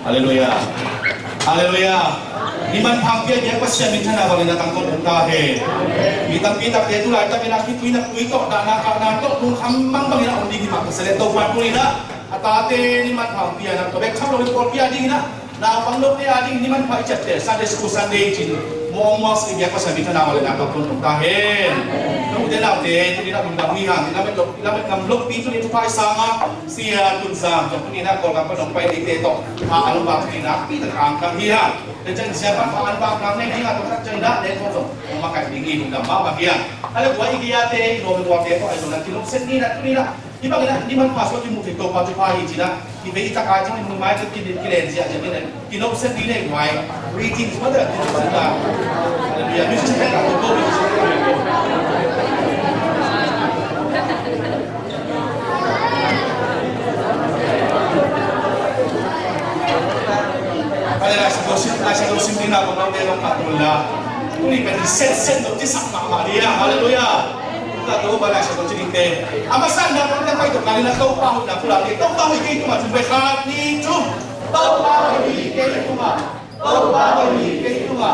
Haleluya. Haleluya. Iman hampir dia pasien bincana kalau datang kon utahe. Kita dia tu lah kita nak kita nak kuito dan nak tung hamang bagi nak undi kita pasal itu buat pulina. Atate iman hampir nak tobek cakap lagi kau dia ding na. Na panglok dia ding iman pai cakap Sunday school Sunday jin. Mongos dia pasal bincana kalau datang kon utahe. Kemudian nak dia tu dia nak mendampingi, dia nak ngamlok pintu itu pai sama sia tunzam. Jadi nak kalau kau nak pai di teto, alam bak ni nak pi terangkan dia. Dan jangan siapa alam bak namanya dia atau tak cendak dia tu memakai tinggi hingga bawah dia. Kalau buat dia teh, nomor dua dia tu ada nak kilo seni nak tu ni lah. Di mana di mana pasal di muka tu pasal pai cina. Di bawah kita kaji ni memang ada kilo dia jadi ni kilo seni ni buat rating semua dah kilo seni lah. Dia mesti cakap tu go. Nasa dosin din ako ng delong katula. Kuni pwede sen do tisak mama dia. Haleluya. Tato ba nasa dosin din. Amasan na ko na kayo kanina to pa na pula. To pa ho kay tuma tubay ka ni tu. To pa ho kay tuma. To pa ho kay tuma.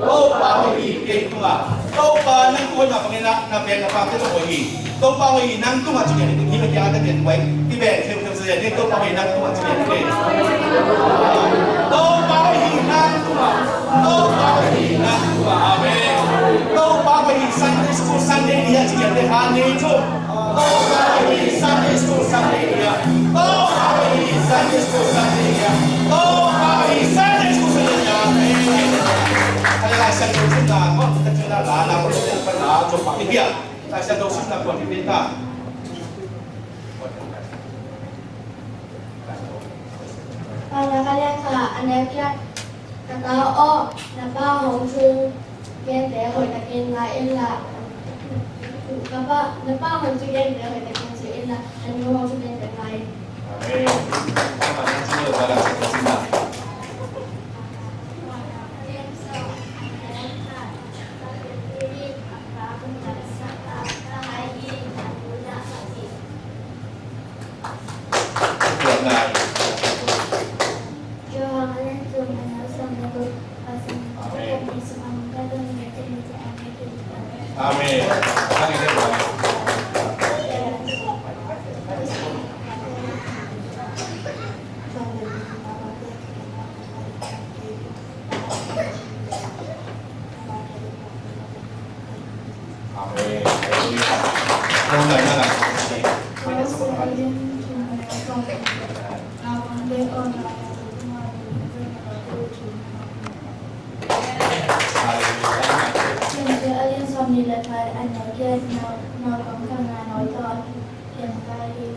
To pa ho kay tuma. To pa nang ko na pangina na ben na pa to ko hi. To pa ho nang tuma tu ni ni ba ya ta den wai. Ti be kem sa ni to pa ho nang tuma tu ni. To pa ho nang tuma. To pa ho nang tuma. Amen. To pa ho Sunday school Sunday dia ji de ha ni tu. To pa ho Sunday school Sunday dia. To pa ho Sunday school Sunday dia. To pa ho Sunday school Sunday dia. Amen. Kaya sa dosin na ko ta na la ko pa na jo pa dia. Sa dosin na ko dipinta. Kalian ka anaknya kata oh napa hongsu gen de hoi ta gen la illa napa hongsu gen de hoi ta gen su illa anu hongsu gen de lai. Amen. Apa yang sudah pada kita Amin. biết nó có thằng nào nói to hiện tại đi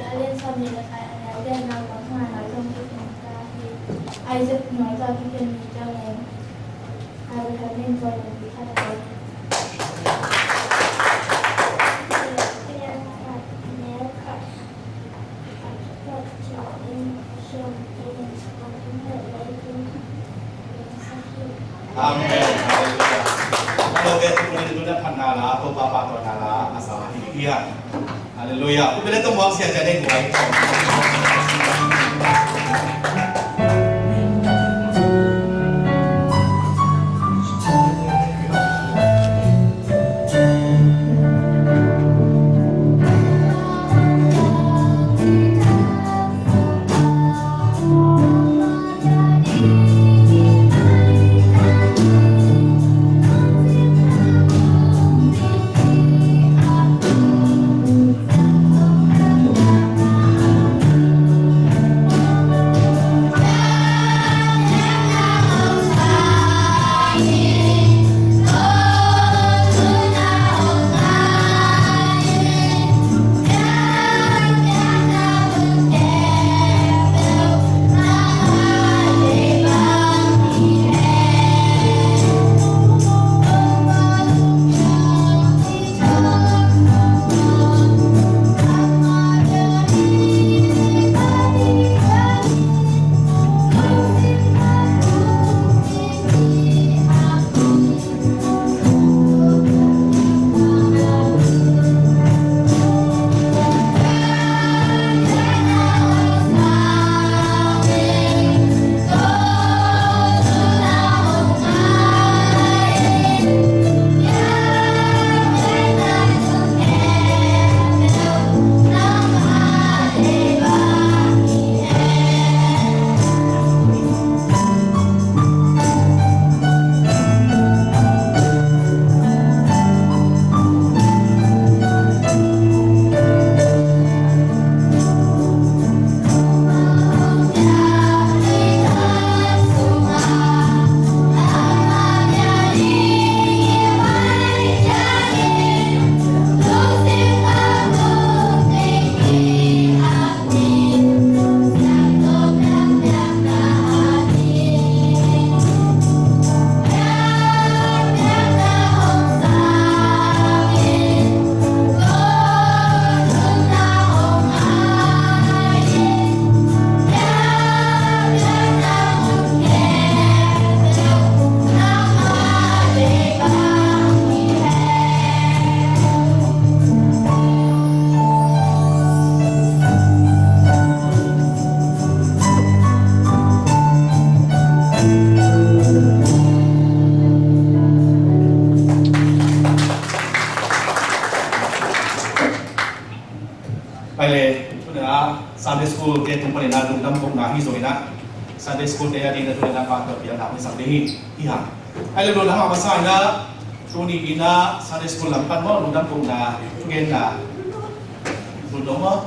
đã lên xong thì là phải nói rằng nó có thằng nào nói trong cái hiện tại thì ai giúp nói cho cái chuyện gì cho em ai will come in for the Saturday. Amen. Haleluya. Kalau kita kemudian itu dapat nala atau bapa atau nala asal hidupnya. Haleluya. Kemudian itu mau siapa jadi mulai. Sunday school dia tumpa ni nalung dampung nahi so ina Sunday school dia di na tu na pa to dia na sa dehi iha ai lo na ma sa ina tu ni ina Sunday school lampan mo lu dampung na tugen na tu do mo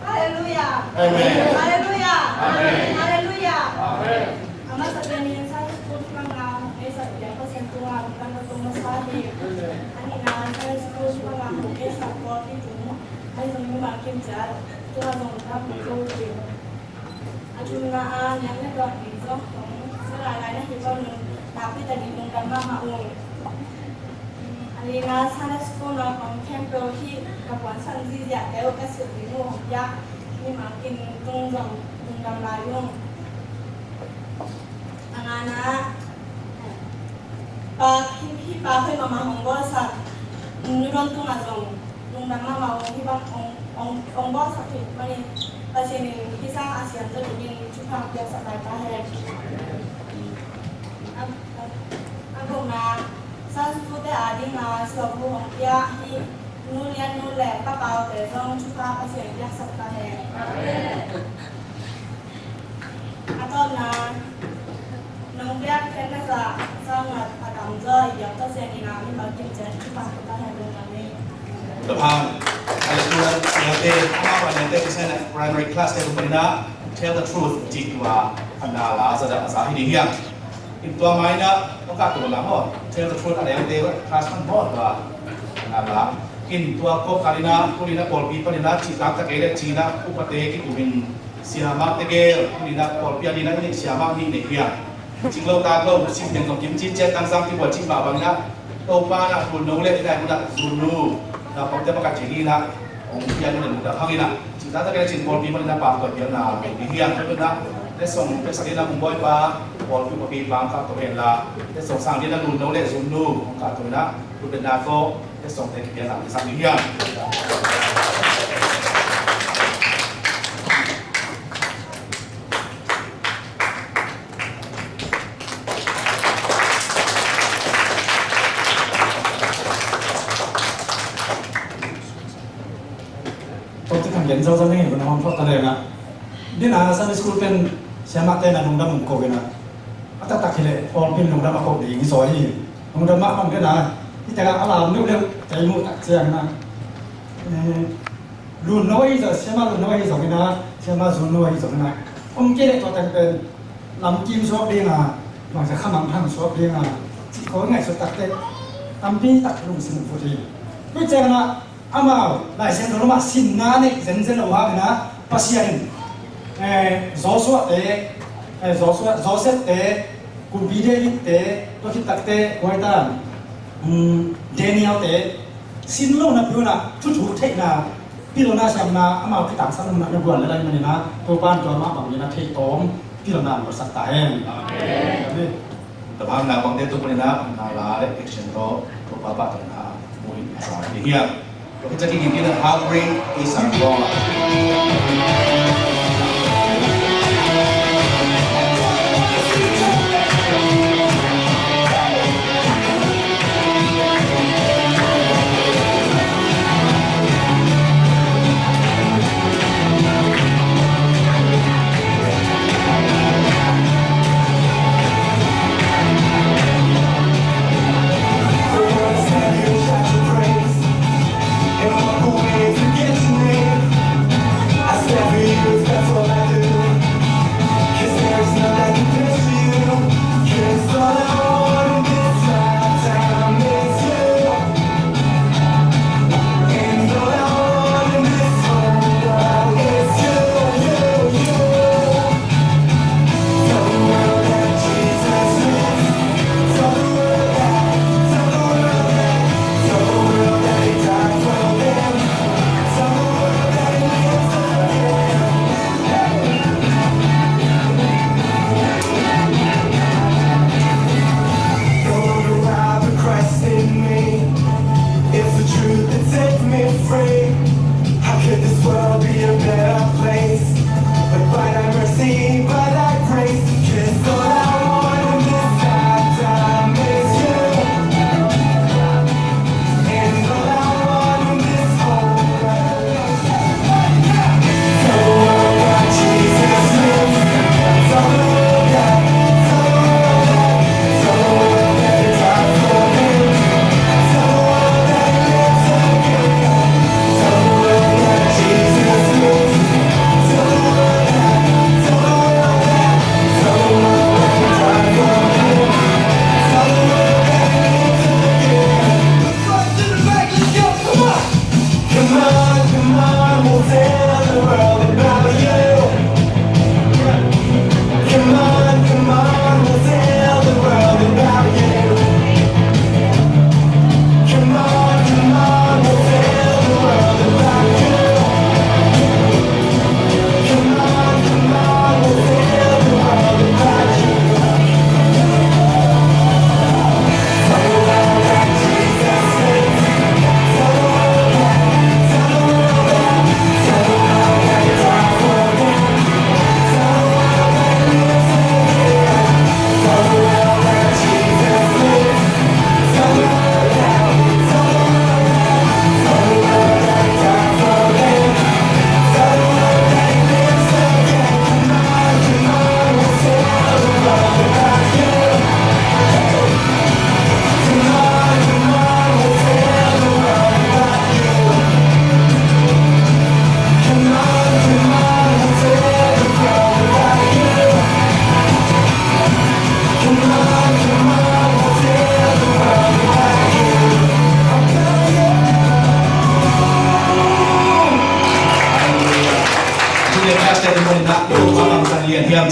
Hallelujah. Amen. Hallelujah. Amen. Hallelujah. Amen. Ama sa kanya sa school mga sa dia pasentuan kan masahi. Ani na sa school mga sa poti tu ai sa mga kimjar tu ha nong ta ko ti. Atu nga an yang na ko ni so sa lai na hi ko nong tapi tadi nong kan ma ong. Ani na sa school na pang camp hi kapan sang ji ya deu ka su ni mo ya ni ma kin tung dong tung dam lai yong. Angana khi bà hơi mà hồng bó sạch như rong tung là dùng nung đắng mà ông khi bác ông bó sạch thì mà đi bà xin mình khi sang ASEAN cho tụi mình chụp hàng việc sạch lại ta hết anh cũng là sang phút để đi mà sửa vụ hồng kia thì nu liên nu lẻ các bảo để rong chụp hàng ASEAN việc sạch ta hết anh còn là nông nghiệp thế này là sao mà làm rơi giờ có xe đi làm nhưng mà kinh tế chụp hàng the pan. I do primary class tell the truth. Jikwa anala sada asahidi here. Into a minor, tell the truth. Class man board anala. Into a cocarina, pulina por people in that chita, China, Upateki to win Siama the gale, Pulina por Pianina, Siama in the here. Jingle Tago, Simple of Kimchi, and something what Chimabana, Opana, who know that Zulu, the Potapacina, on Piano and the Hangina. Chita getting more people in the park of Piana, here, there's some Pesacina Boy Bar, or people be Banka to Vela, there's some Sandina who know that Zulu, Catona, to the Nago, there's some Piana, something here. Yang jauh ni, bukan orang foto dia nak. Dia nak Sunday school pen siapa tena nunggu mungko kena. Atau tak kira orang pin nunggu makok di ini soalnya. Nunggu mak orang kena. Kita kan alam ni boleh cari mu tak siang na. Lun noi je, siapa lun noi je kena, siapa zun noi je kena. Orang kira tu tak pen lam kim suap dia na, macam kamang hang suap dia na. Kau ingat suap tak tapi tak lung sini putih. Macam na. Amal, lại xem đó mà xin na này, dân dân ở hoa na, pasien, gió xét tế, cùng video tế, tôi khi tắc tế, gọi ta, Daniel tế, xin lâu na biểu na, chút chút thế na, bilo na xem na, amal cái tảng sang na buồn lại mình na, tôi ban cho nó bằng như na thế tóm, bilo na một sắc tài. Tập ham nào bằng thế tôi mình na, nào là đấy action đó, tôi ba bạn na, mùi sao đi here. Kita ingin kita heartbreak is a God. I said,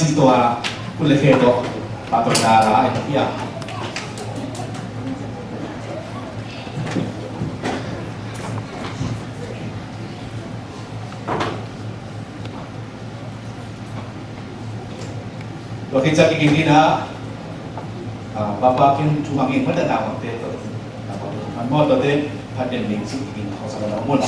จิตตัวคุณเลเคโตปาตนาราไอ้ที่อ่ะตัวที่จะกินนี่นะbapak yang cuma ingin pada nama itu, man mau tadi pada mingsi ingin kau sama namun.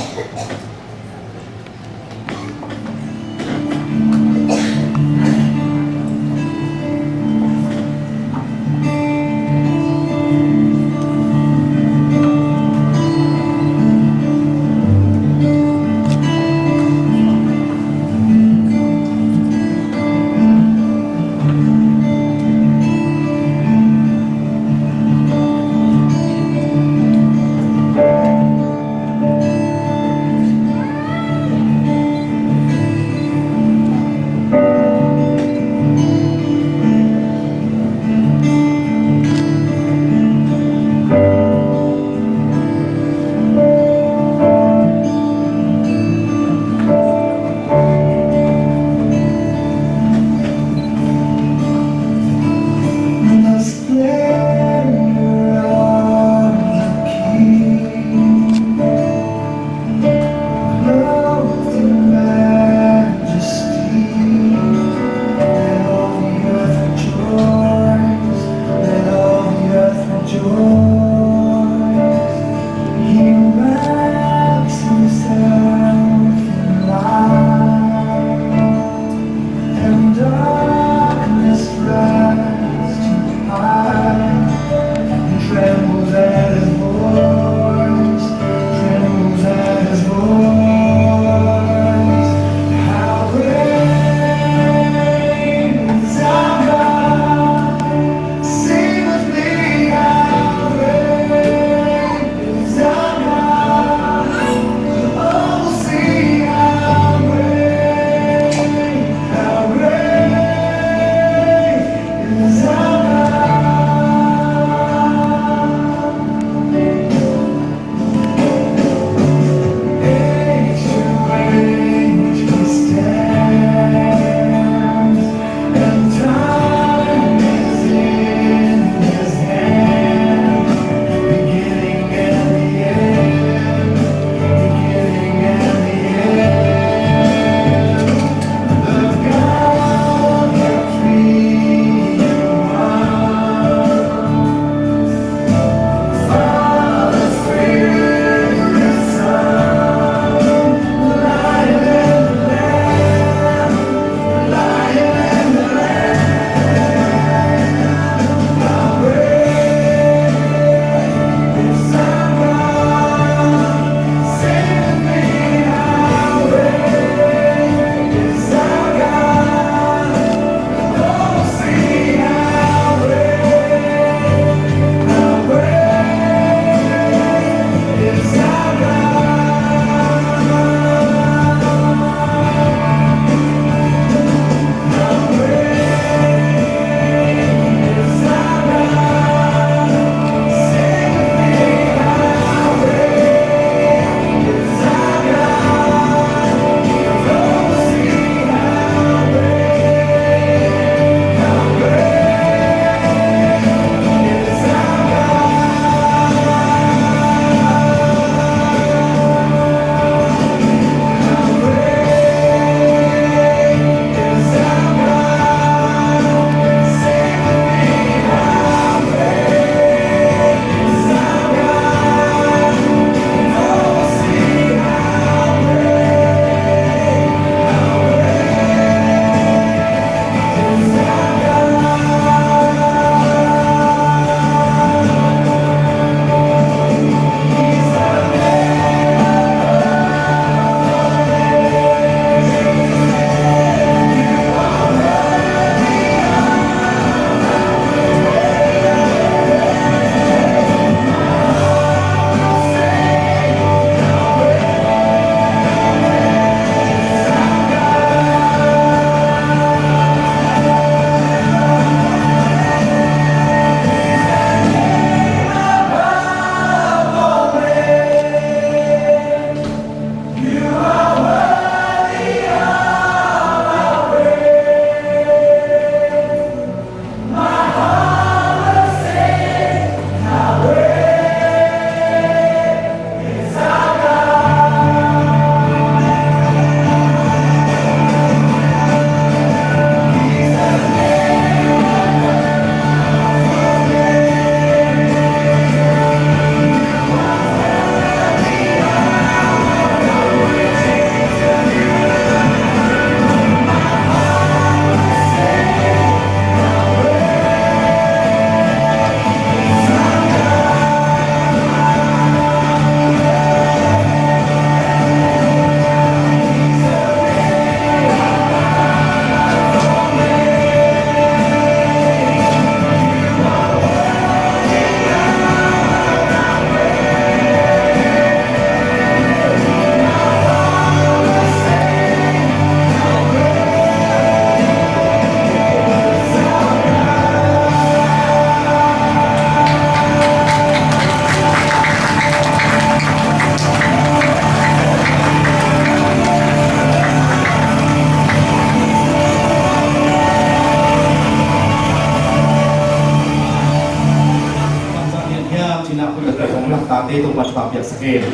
tate tu buat papiak sakit.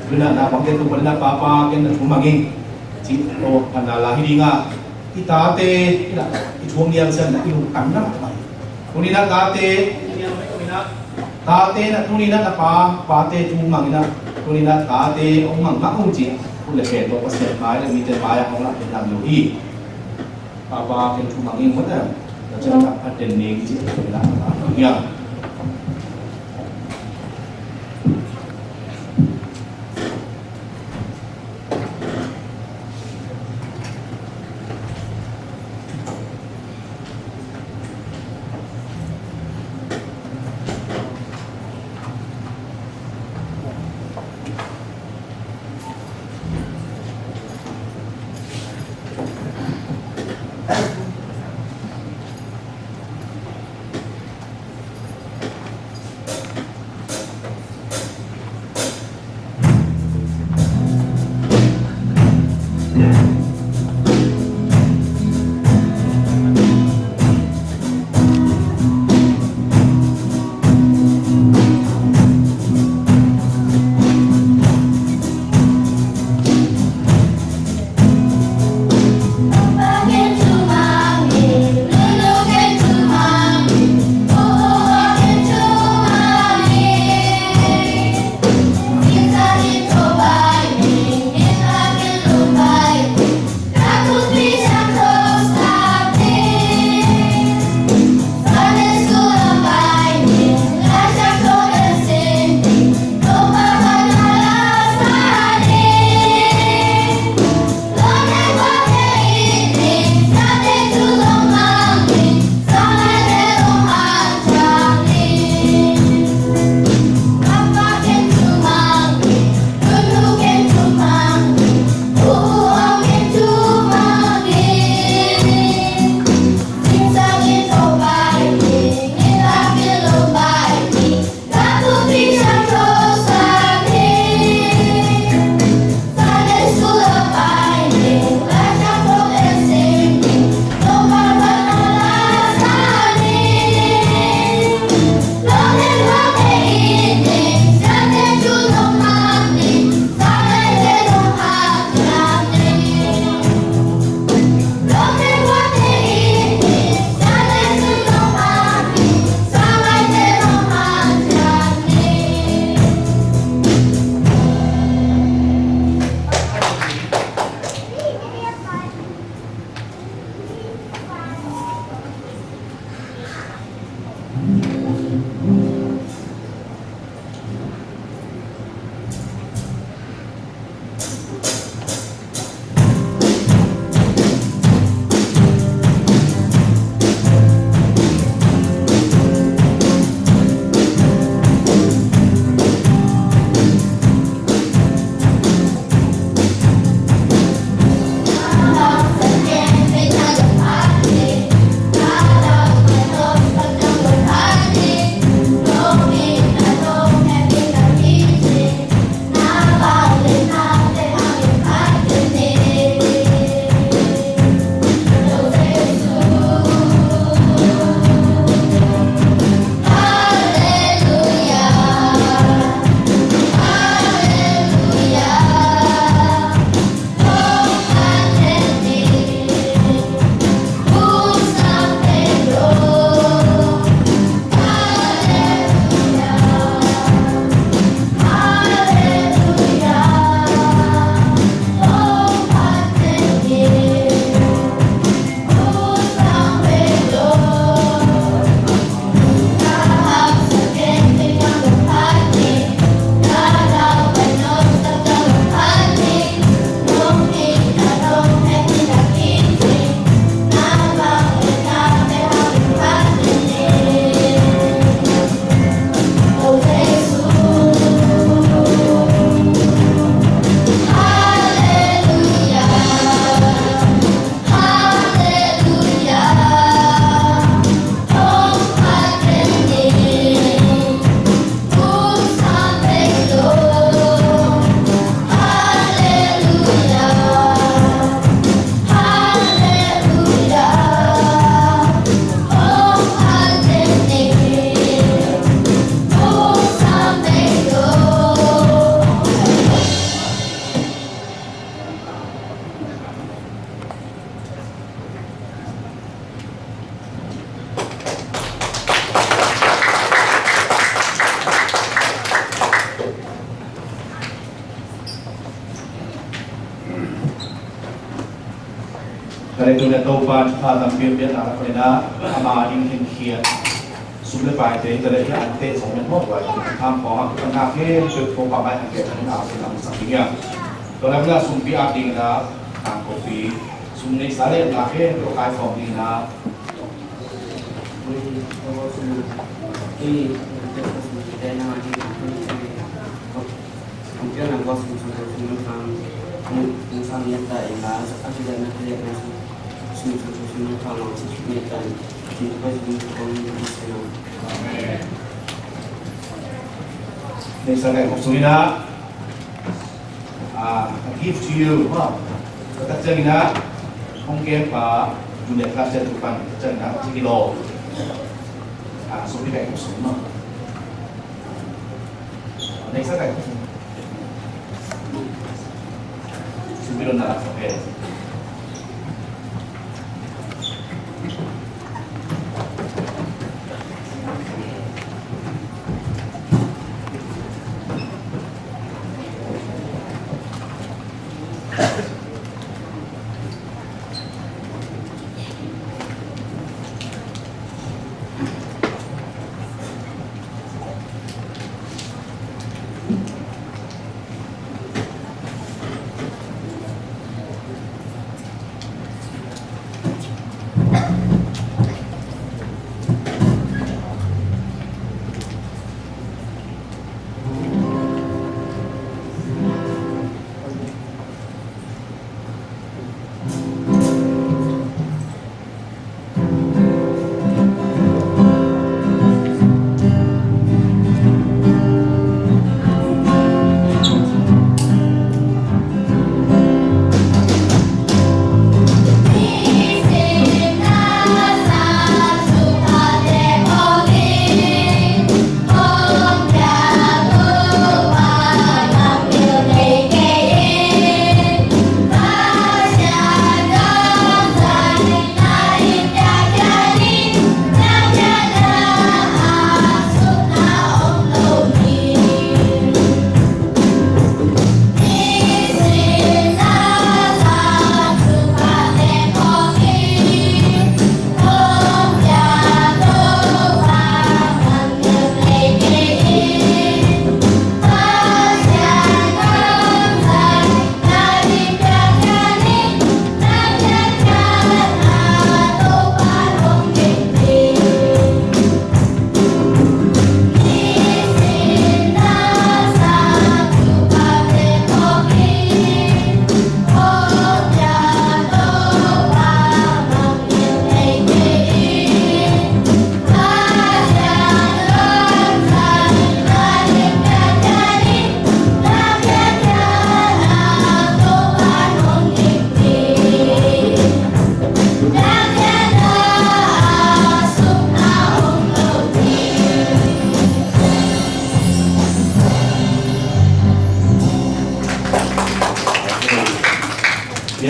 Guna na pakai tu pada papa kan tumangin. Cito kanala hidinga. Itate ila ituang yang sen na ilu kanna mai. Kunina tate tate na kunina na pate tumangina. Kunina tate omang makunci. Kule ke to pasal mai le mite mai ang la pinang yuhi. Papa kan tumangin mana. Jangan ada ning je ila ya. tu na tau pa tam pian pian ala ko na ama in khiat sum le pai te te le an te song men mo wa tham ko ha kan ha ke chu ko pa bai ke an na se lam sa ya to la na sum pi a ding na tang ko pi sum nei sa le na ke to kai ko ding na Mungkin aku semua insan yang tak ingat, aku jangan kerja dengan semua kalau kita kita semua nei sa le ko suina a give to you ha ta changina hong ke pa junior class tu pan changna kilo so pi kai ko suina nei sa kai ko suina subiro na okay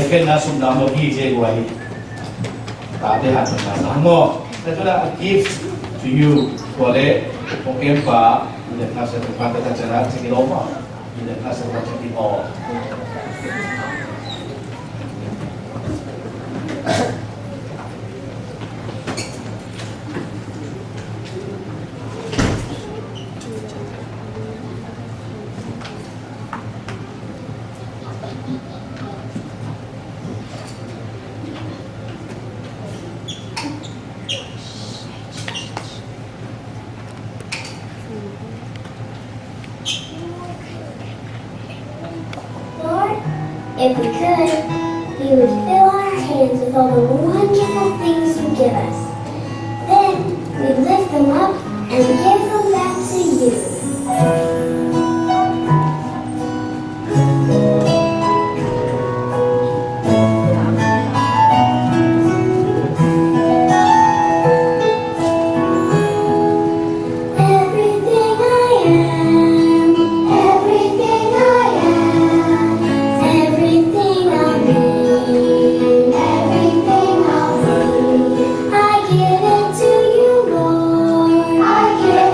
cái na sum dam lo gi je guai ta te ha sa na mo ta tu la gift to you ko le ko kem pa le na sa pa ta cha na chi lo ma le na sa pa chi o If we could, we would fill our hands with all the wonderful things you give us. Then we'd lift them up and give them back to you. I give it to you, Lord. I give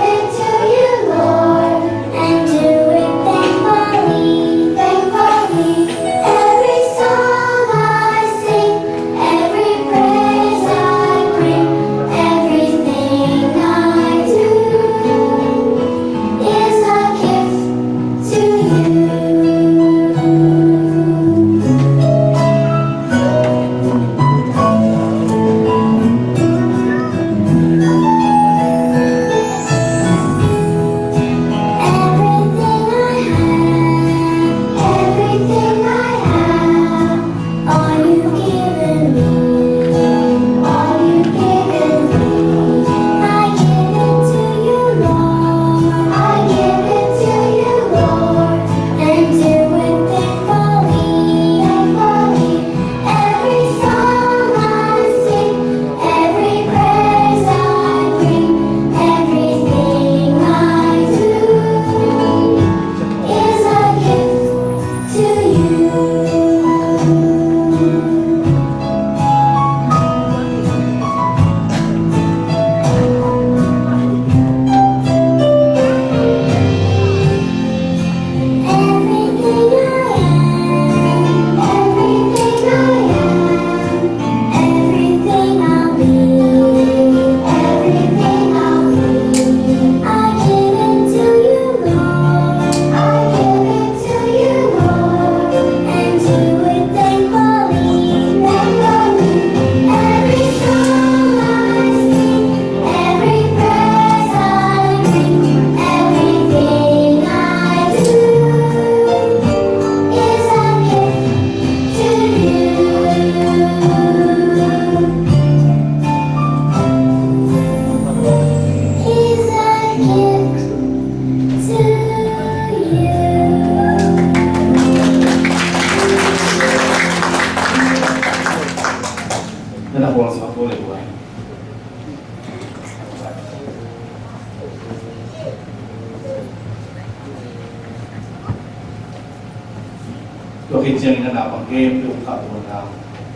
ตัวเองเชียงนั่นนะบางเกมดูกับคนเรา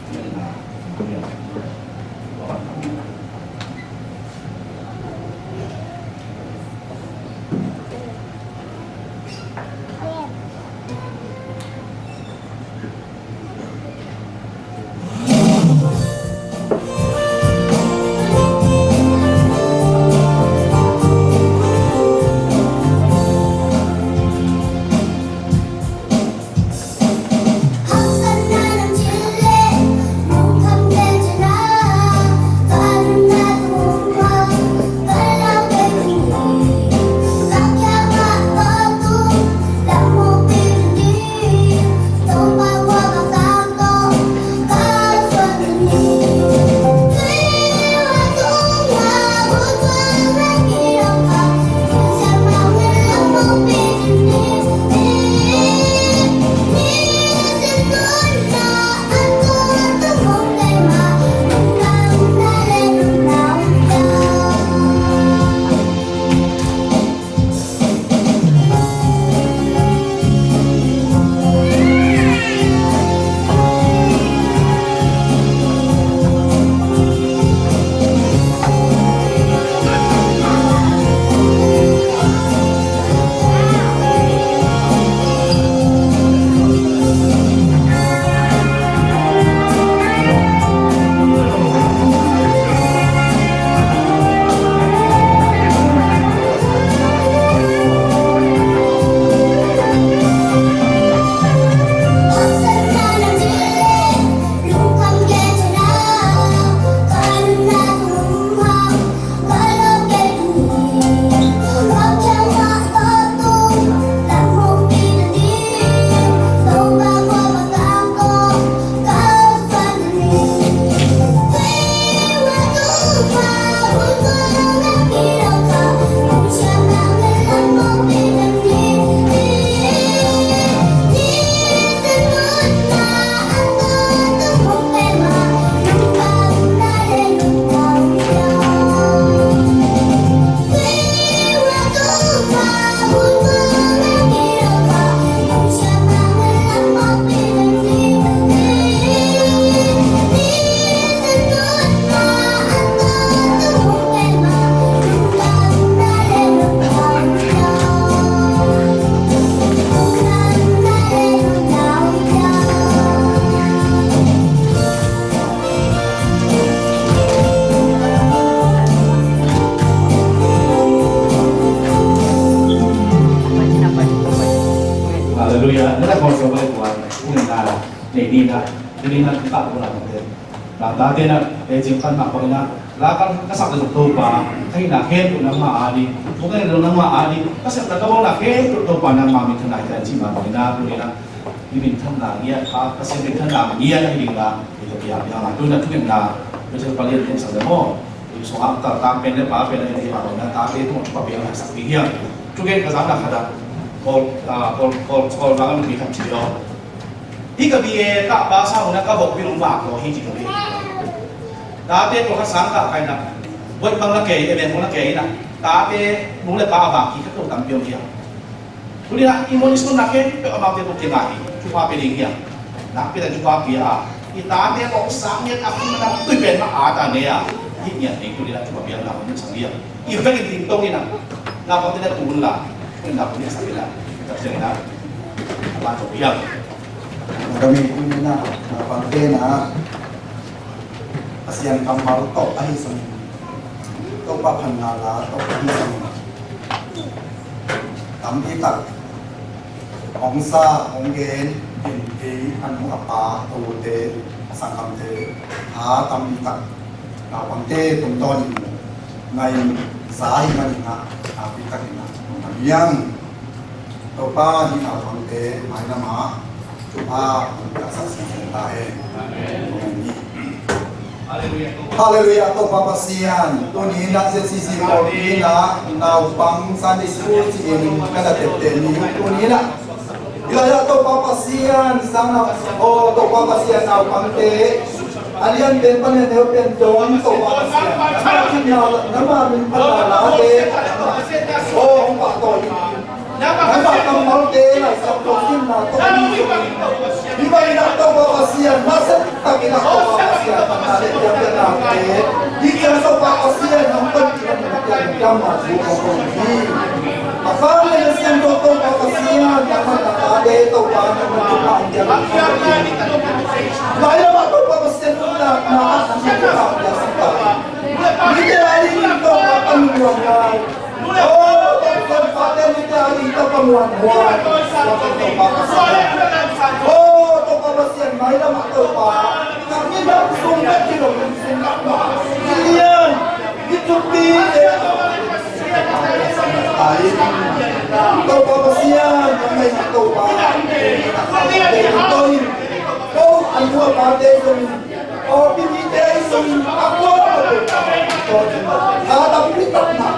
เนี่ยนะเนี่ยบอก Haleluya. Nila ko sa balik ko ang na ni na dili na kita ko na natin. Na dati na jimpan na ko na lakang kasak na to pa kay na head ko nang maali. Kung ay nang maali kasi nagawa na head to pa nang mami kana yan si mami na ko na ibin tham na iya ka kasi ibin tham na iya na hindi ka ito biya na doon na tuwing na medyo palit din sa demo. So ang tatampen na pa pala hindi ako na tapi mo pa biya sa biya. Tuwing kasama kada call bangan bi tham chiyo hi ka bi e ka ba sa una ka bok bi long ba ko hi chi ko bi ta te ko ka sang ka kai na bot bang la ke e ben mo la ke na ta te mo le ba ba ki ka to tam pyo hiya kuli na imonis ko na ke pe ama te ko ke ba hi chu pa pe ding hiya na pe da chu pa pi a i ta te ko sang ne ka pi na tu ben ma a ta ne ya hi nya ne kuli na chu pa pi na ko ni sang hiya i ve ki ding tong ni na ko te na tu la hendak punya sabila terjadi apa tu yang kami punya na pante na asian kamar to ahi sami to pa phanala to ahi sami tampi tak ongsa onggen pinti anu apa tu te sangkam te ha tampi tak na pante tumton ngai sai manina api tak na yang topa di awang te mai nama coba berasa sentai Haleluya topa pasian to ni na se sisi ko ni na pang Sunday school in kada tete ni to ni na ya topa pasian sana o topa pasian na pang te alian den pan ne pen don topa pasian nama min pala te oh pak to nama kamar te na sa to sin na to ni pasian masa tapi nak tau pasian tak ada dia nak ke jika tau pasian nampak dia nak gambar bukan ni apa yang sian tau pasian jangan tak ada tau mana jangan lain apa tau pasian nak siapa dia hari ini tau panuan oh tau pasian dia hari ini tau panuan oh tau pasian mai dah mak tau kami dah sungguh kilo kalian itu dia tau pasian kami nak tau kau anggua partai Zomi oh pilih dia Zomi aku tapi tak nak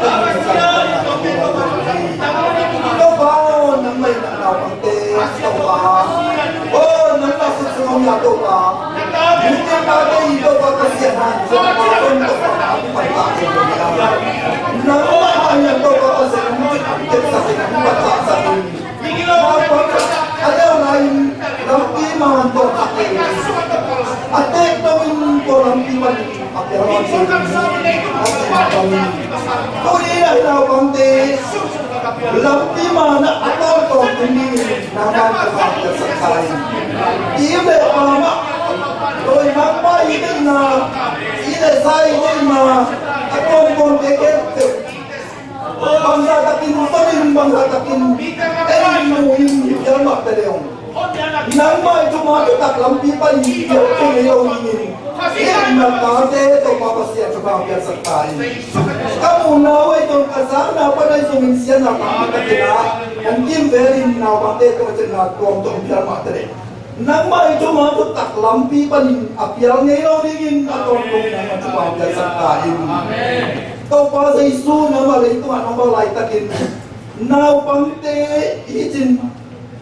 kau bau namai nak partai tau oh nampak sesuatu yang tau mungkin partai itu pasian nampak hanya tau pasian ada orang lain lampi mantok atek tawin ko lampi man apyawan ko dia ila pante lampi mana atau to ini nama kepada sekali ibe mama oi mama ini na ini saya ini ma atau kon deket bangsa takin bangsa takin muhim jamak terleong nama itu mati tak lampi pagi dia terleong ini nakade to papasian coba biar sekali kamu nawa itu kasar apa dah itu mensian apa kita mungkin very nawa itu macam nak tuang tuang biar mati nama itu mati tak lampi pagi apial ngelong ingin atau nama coba biar sekali kau pasal isu nama itu nama lain takin nau pante izin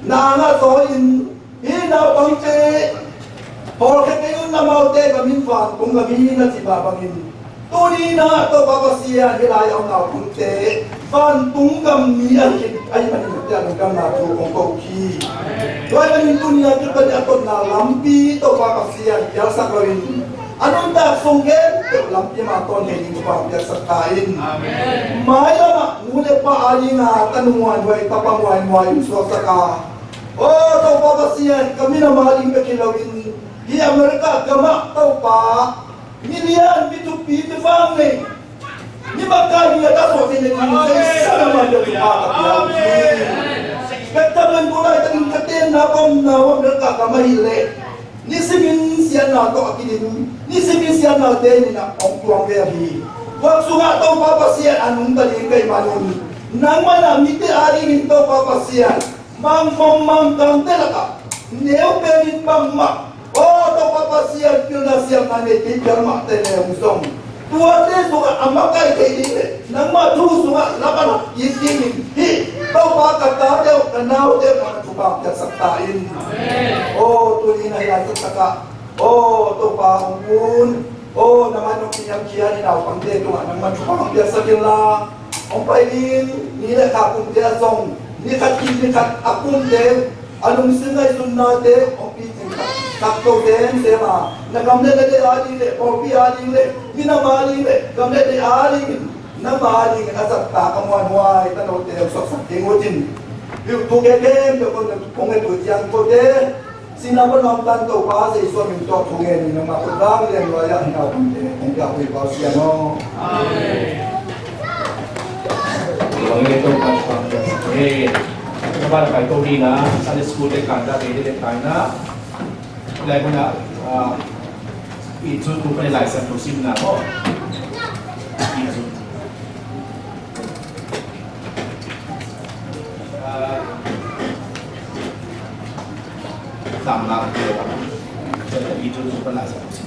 nana soin nau pante Kalau kita nama udah kami faham, kung kami na si babangin. Tuni na to papasiya hilayang na punte. Fan tung kami ay manimutyan ng kamatu kung kauki. Kaya manin tuni na kita di ato na lampi to papasiya hiyal sa kawin. Anong daksonggen? Lampi maton hindi ko pa hiyal sa kain. Maya ma, muli pa aling tanungan, way tapanguan mo yung suwasa ka. Oh, to papasiya, kami na maling kakilawin. Di Amerika gamak tau pa milian bitupi di family ni bakal dia tak sok ini sana mana dia pakai kata menggulai dengan keten napam nawam mereka kamahile ni simin siana to akidin ni simin siana de ni na ongkuang behi waktu ngak tau papa sian anung tadi kai manun nang mana mite ari ni tau papa sian mang kam telaka neu perin bang mak oh, to papasian pilna siang ane tijar mak tene musong. Tua te suka amakai kayak ini. Nang matu suka lapan yitini. Hi, tau pakata dia kenal dia mana coba dia sertain. Oh, tu ni nak yang tertaka. Oh, tu pangpun. Oh, nama nak pinjam kian ni nak pangde tu nang matu pang dia sebelah. Ompai ni le kapung dia song. Ni kat kini kat apun dia. Anong sungai sunna dia ompi Kakau den sema, na gamle de ali le, kopi ali le, bina mali le, gamle de ali, na mali asat ta kamuan huai, tanau te sok sak tingutin. Yu tu ke dem, kong e tu jiang ko de, sinapa nom tan to pa se so min to tunge ni na ma ko dang le lo ya na ko de, kong ya hui ba sia no. Amen. Wang ito kan eh, kabar kay to di na sa school de kanda de kana. 来不呢？一尊不会来生不行了哦，一尊。3万多吧，这个一尊不会来生不行。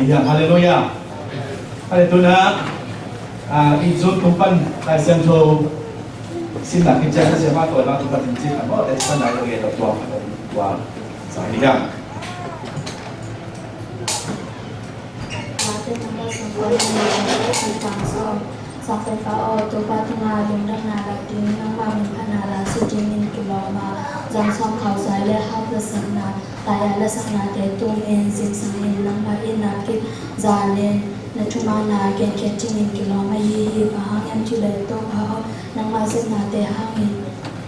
Hallelujah. Hallelujah. In June kumpan tại Central xin là kinh doanh các xe mát tuổi là chúng ta tìm kiếm ở đây sân này là độc đoán và giải lý rằng Sa fe fa o to pa thanga lung dang na la tin nang ma min phana la su tin min ki lo ma jang som khau sai le ha la sang na ta ya la sang na te tum en sim sang in nang ma in na ki za le na chuma na ken ken tin min ki lo ma yi hi pa hang em chi le to pa ho nang ma sim na te hang in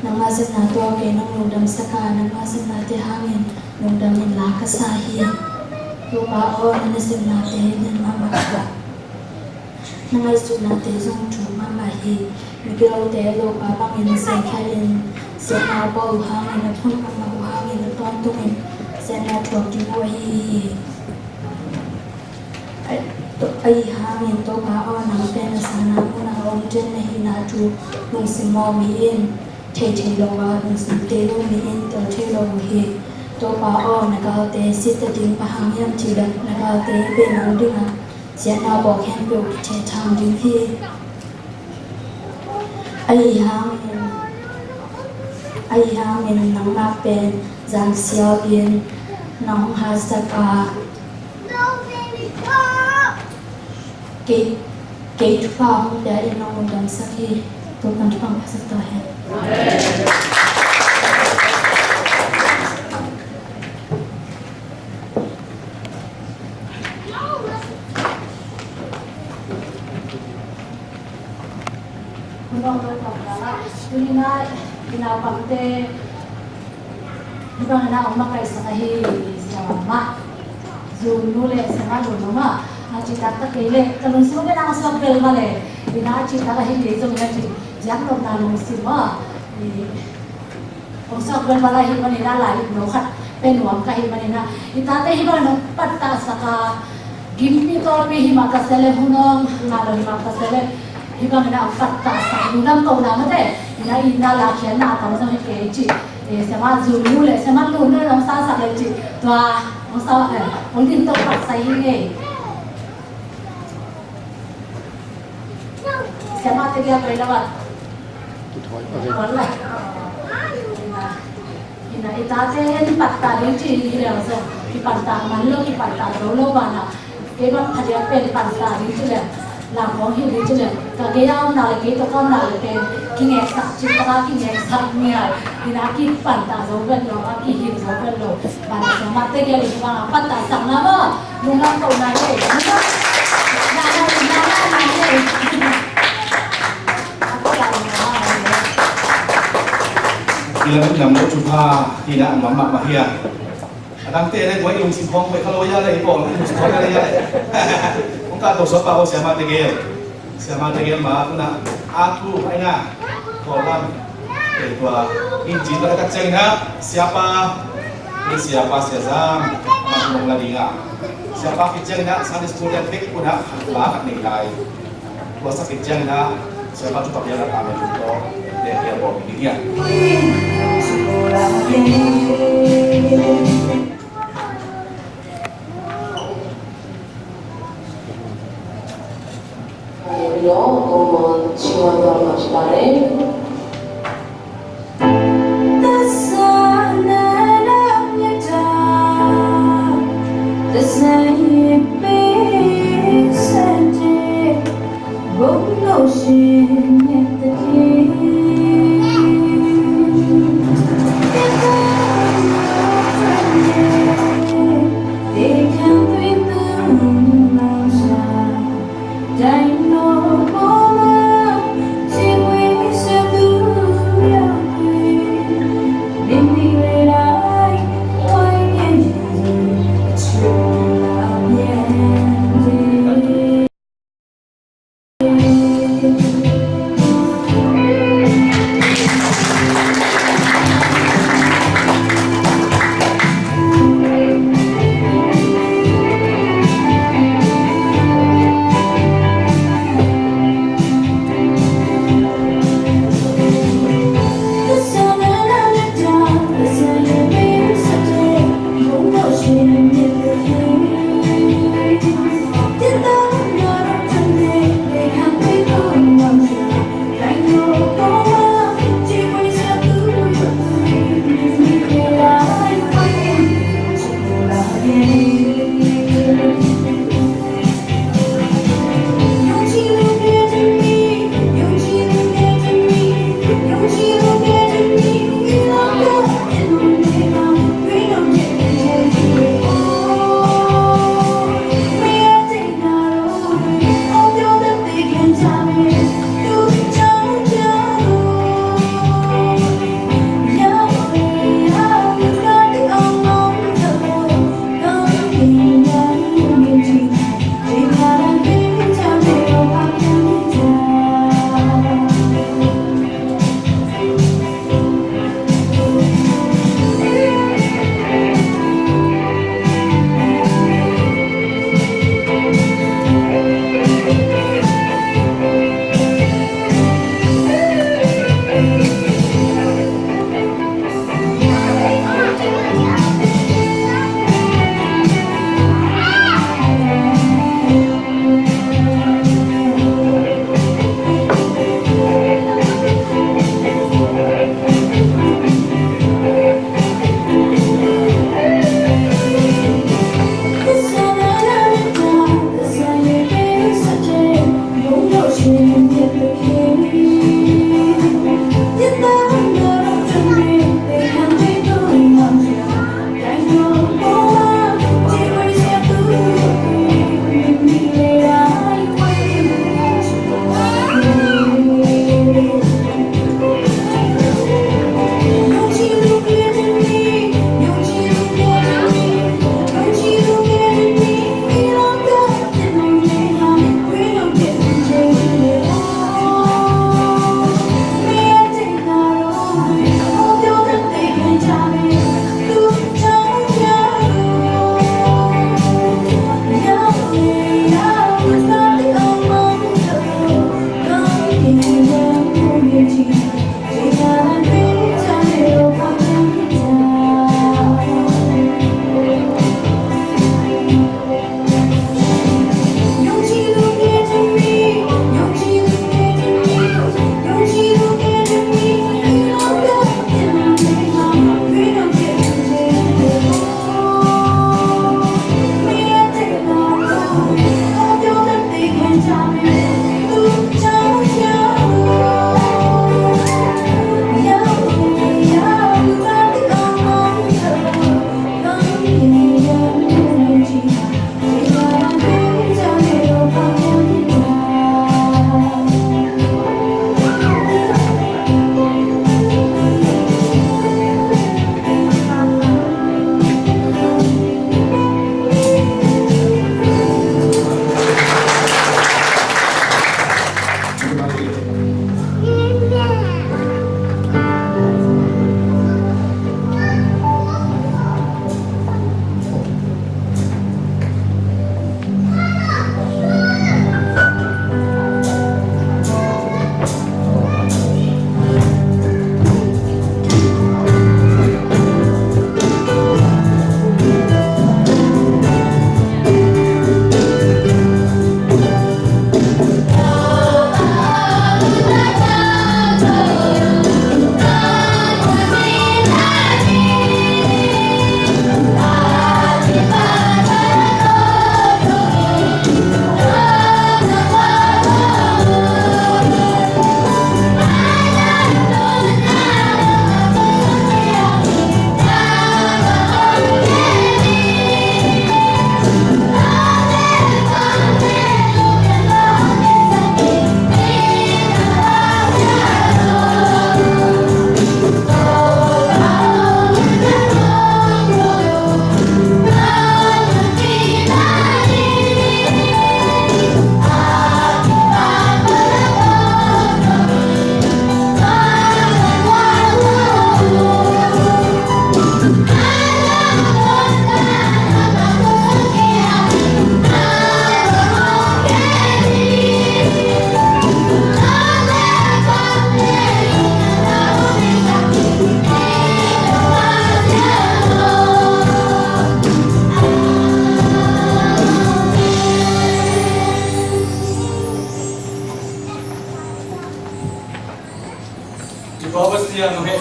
nang ma sim na to ke nang lung dam sa ka nang ma sim na te hang in lung dam in la ka sa hi to pa o na sim na te nen ma ma ka nangai su na te zong chu ma ma hi mi ke lo te lo pa pa min se kha in se na bo ha min na thun pa ma ha min na ton tu min se na thok ti bo hi ai to ai ha min to pa o na te na sa na ko na om chen na hi na chu lung sim mo mi in the the lo wa lung sim te lo mi in to the lo hi to pa o na ka te si te ding pa hang yam chi da na ka te be na ding na sẽ nào bỏ khen biểu trẻ thằng đến khi ai hang mình nắng mát bên giang xiao biên nắng hà sa cả cái phao để nông đầm sắc khi tôi cần phao sắc to hết ina pagte ibang na ang makay sa kahi sa ma Zomi sama Zomi cita kele kalau semua nak masuk kel male ina cita kahi le Zomi jangan nak nang semua masuk kel male himan ina lai no khat penuam kahi himan ina itate himan no patta saka gimpi tor me hima kasele hunong ngalo hima kasele himan ina patta sa lunam ko na mate ina la khian na ta masuk ke chi sama Zomi sama Zomi no sa sa le chi tua mo sa mungkin to pat sai nge sama tiga berlawat wallahi ina itate ni patta le chi ni le so ki patta manlo ki patta lo bana ke ba phajia pen patta ni chi le làm có hiểu đi chứ nhỉ cả cái ông nào là cái tụi con nào là cái nghe sạc chứ ta nghe sạc nghe thì đã kịp bản tả dấu vân rồi kịp hiểu dấu vân rồi và là sẽ mặt tây kia thì các bạn bắt tả sẵn lắm á đúng không cậu này để đúng không này để Ilang nam mo chupa hina ang mama mahia. Adang te ay buhay yung simpong may kaloya la ipo, simpong la ya. Kung kato sa pa ko siya matigil na aku ay nga. Kolam ito injin na katseng na siapa siya masumong ladinga. Siapa kitjeng na sa student pick po na lakat ni Ilay. Kuwasa kitjeng na siapa chupa biya na kami dito. Dahil po binigyan. Como Chihuahua Machare.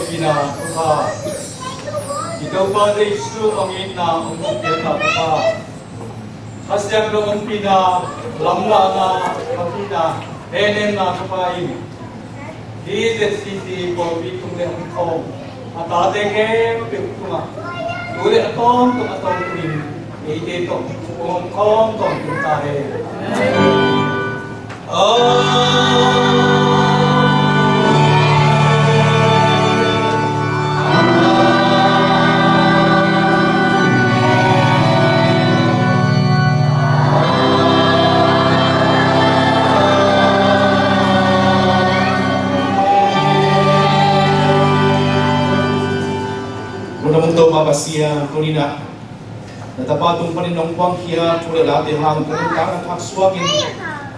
pina ka ikaw ba de isu angin na umuk kita ka hasyang lo pina lamla na kapina enen na kapai di sisi ko bitung de angkong atade ke pikuma ule atong to atong pin ite to kong kita he Mudah-mudahan mabasia kunina natapatong paninong kuang kia tulala tehang kung suagin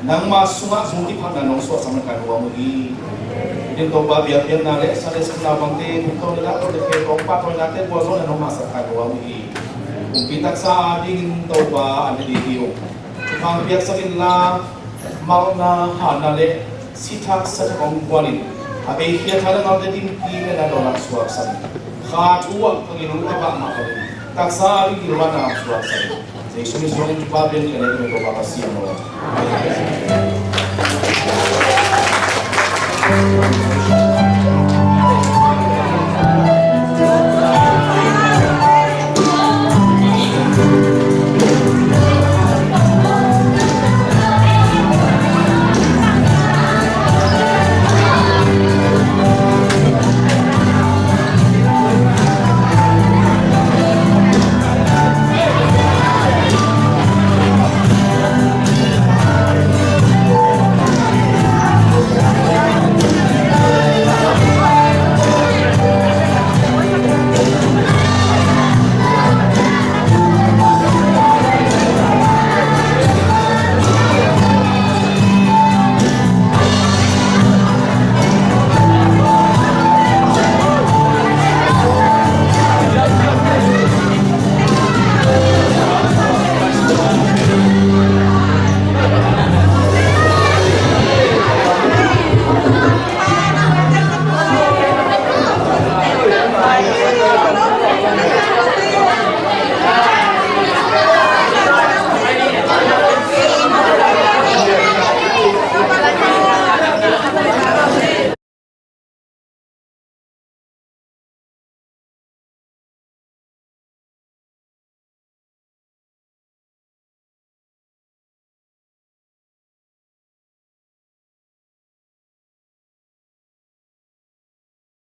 nang masunga zungki pa nanong suwa sa mga kanwa mo din to ba biya na le sa les na bangte kung to nila to de ko pa to natin po so nanong masa kanwa mo kung pitak sa ading to ba ano dito pang biyak sa kinla mau na hanale sitak sa kong kwalin abe hiya thala na din ki na do na suwa sa khat uwag Panginoon ba makalim taksa rin ginawa na suwag sa iyo sa isunod yung babel ka na ito may kapapasiyan mo